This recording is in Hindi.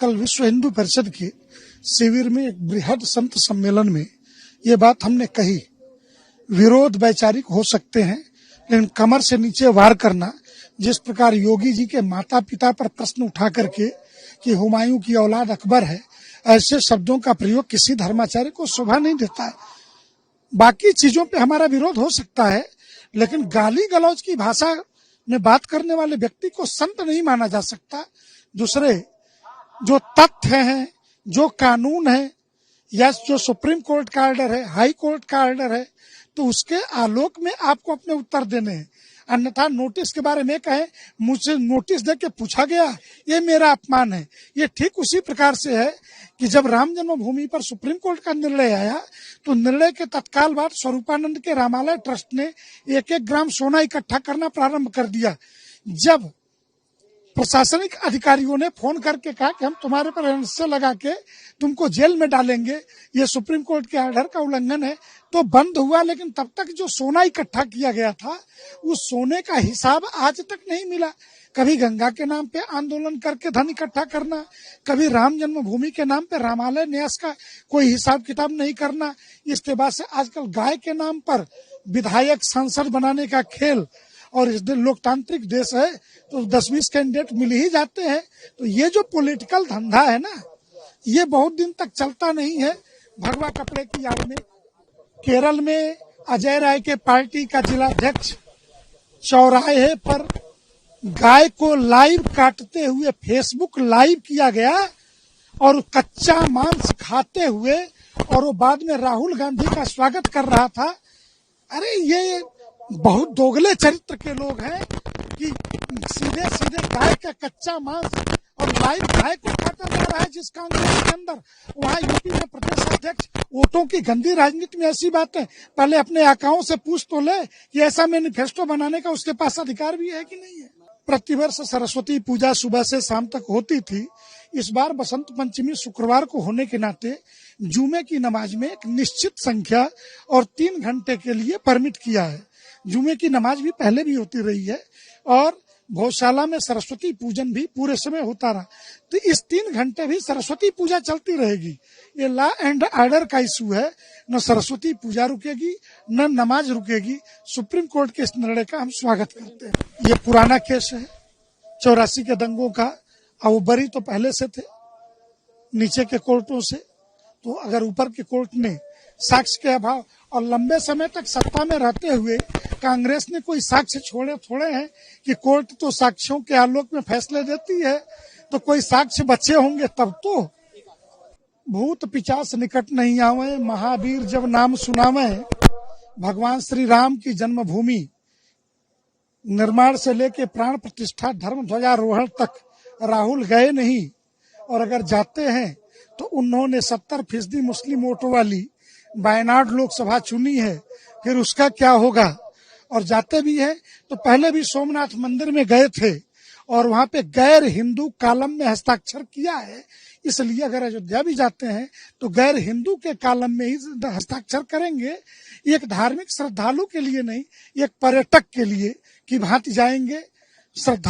कल विश्व हिंदू परिषद के शिविर में एक बृहद संत सम्मेलन में ये बात हमने कही, विरोध वैचारिक हो सकते हैं लेकिन कमर से नीचे वार करना, जिस प्रकार योगी जी के माता पिता पर प्रश्न उठा करके कि हुमायूं की औलाद अकबर है, ऐसे शब्दों का प्रयोग किसी धर्माचार्य को शोभा नहीं देता है। बाकी चीजों पे हमारा विरोध हो सकता है लेकिन गाली गलौज की भाषा में बात करने वाले व्यक्ति को संत नहीं माना जा सकता। दूसरे जो तथ्य हैं, जो कानून है या जो सुप्रीम कोर्ट का ऑर्डर है, हाई कोर्ट का ऑर्डर है, तो उसके आलोक में आपको अपने उत्तर देने हैं। अन्यथा नोटिस के बारे में कहें मुझसे नोटिस देके पूछा गया, ये मेरा अपमान है। ये ठीक उसी प्रकार से है कि जब राम जन्मभूमि पर सुप्रीम कोर्ट का निर्णय आया तो निर्णय के तत्काल बाद स्वरूपानंद के रामालय ट्रस्ट ने 1-1 ग्राम सोना इकट्ठा करना प्रारंभ कर दिया। जब प्रशासनिक अधिकारियों ने फोन करके कहा कि हम तुम्हारे पर एनएसए लगा के तुमको जेल में डालेंगे, ये सुप्रीम कोर्ट के ऑर्डर का उल्लंघन है, तो बंद हुआ। लेकिन तब तक जो सोना इकट्ठा किया गया था उस सोने का हिसाब आज तक नहीं मिला। कभी गंगा के नाम पे आंदोलन करके धन इकट्ठा करना, कभी राम जन्मभूमि के नाम पे रामालय न्यास का कोई हिसाब किताब नहीं करना। इसके बाद से आजकल गाय के नाम पर विधायक सांसद बनाने का खेल, और इस दिन लोकतांत्रिक देश है तो 10-20 कैंडिडेट मिल ही जाते हैं। तो ये जो पॉलिटिकल धंधा है ना, ये बहुत दिन तक चलता नहीं है। भगवा कपड़े की याद में केरल में अजय राय के पार्टी का जिलाध्यक्ष चौराहे पर गाय को लाइव काटते हुए फेसबुक लाइव किया गया और कच्चा मांस खाते हुए, और वो बाद में राहुल गांधी का स्वागत कर रहा था। अरे ये बहुत दोगले चरित्र के लोग हैं कि सीधे सीधे गाय का कच्चा मांस और लाइव गाय को काटा जा रहा है। जिस कांग्रेस के अंदर वहाँ यूपी में प्रदेश अध्यक्ष, वोटों की गंदी राजनीति में ऐसी बातें पहले अपने आकाओं से पूछ तो ले कि ऐसा मैनिफेस्टो बनाने का उसके पास अधिकार भी है कि नहीं है। प्रतिवर्ष सरस्वती पूजा सुबह से शाम तक होती थी। इस बार बसंत पंचमी शुक्रवार को होने के नाते जुमे की नमाज में एक निश्चित संख्या और 3 घंटे के लिए परमिट किया है। जुमे की नमाज भी पहले भी होती रही है और गौशाला में सरस्वती पूजन भी पूरे समय होता रहा, तो इस 3 घंटे भी सरस्वती पूजा चलती रहेगी। ये लॉ एंड ऑर्डर का इशू है, न सरस्वती पूजा रुकेगी न नमाज रुकेगी। सुप्रीम कोर्ट के इस निर्णय का हम स्वागत करते हैं। ये पुराना केस है 84 के दंगों का, और वो बरी तो पहले से थे नीचे के कोर्टों से। तो अगर ऊपर के कोर्ट ने साक्ष्य के अभाव और लंबे समय तक सत्ता में रहते हुए कांग्रेस ने कोई साक्ष्य छोड़े थोड़े हैं कि कोर्ट तो साक्ष्यों के आलोक में फैसले देती है, तो कोई साक्ष्य बचे होंगे तब तो। भूत पिचास निकट नहीं आवे, महावीर जब नाम सुनावे। भगवान श्री राम की जन्मभूमि निर्माण से लेके प्राण प्रतिष्ठा धर्म ध्वजारोहण तक राहुल गए नहीं, और अगर जाते हैं तो उन्होंने 70% मुस्लिम वोटों वाली वायनाड लोकसभा चुनी है, फिर उसका क्या होगा। और जाते भी हैं तो पहले भी सोमनाथ मंदिर में गए थे और वहां पे गैर हिंदू कॉलम में हस्ताक्षर किया है। इसलिए अगर अयोध्या भी जाते हैं तो गैर हिंदू के कॉलम में ही हस्ताक्षर करेंगे। एक धार्मिक श्रद्धालु के लिए नहीं, एक पर्यटक के लिए कि भांति जाएंगे श्रद्धा